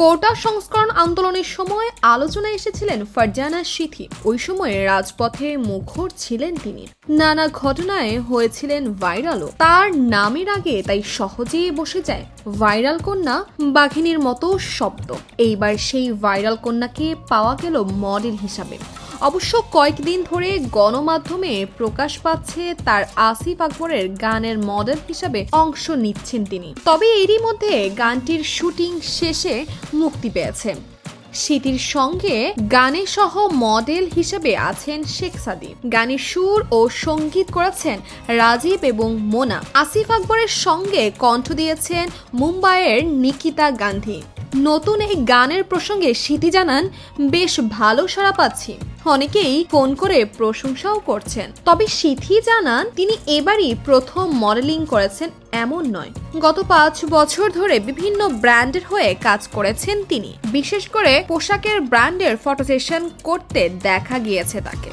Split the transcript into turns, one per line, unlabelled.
কোটা সংস্করণ আন্দোলনের সময় আলোচনায় এসেছিলেন ফারজানা সিথি। ওই সময়ে রাজপথে মুখর ছিলেন তিনি, নানা ঘটনায় হয়েছিলেন ভাইরালও। তার নামের আগে তাই সহজেই বসে যায় ভাইরাল কন্যা বাঘিনীর মতো শব্দ। এইবার সেই ভাইরাল কন্যাকে পাওয়া গেল মডেল হিসাবে। অবশ্য কয়েকদিন ধরে গণমাধ্যমে প্রকাশ পাচ্ছে তার আসিফ আকবরের গানের মডেল হিসাবে অংশ নিচ্ছেন তিনি। তবে এরই মধ্যে গানটির শুটিং শেষে মুক্তি পেয়েছে। সিথির সঙ্গে গানে সহ মডেল হিসেবে আছেন শেখ সাদি। গানের সুর ও সঙ্গীত করেছেন রাজীব এবং মোনা। আসিফ আকবরের সঙ্গে কণ্ঠ দিয়েছেন মুম্বাইয়ের নিকিতা গান্ধী। নতুন এই গানের প্রসঙ্গে সিথি জানান, বেশ ভালো সাড়া পাচ্ছি, অনেকেই ফোন করে প্রশংসাও করছেন। তবে সিথি জানান, তিনি এবারই প্রথম মডেলিং করেছেন এমন নয়। গত 5 বছর ধরে বিভিন্ন ব্র্যান্ডের হয়ে কাজ করেছেন তিনি। বিশেষ করে পোশাকের ব্র্যান্ডের ফটো সেশন করতে দেখা গিয়েছে তাকে।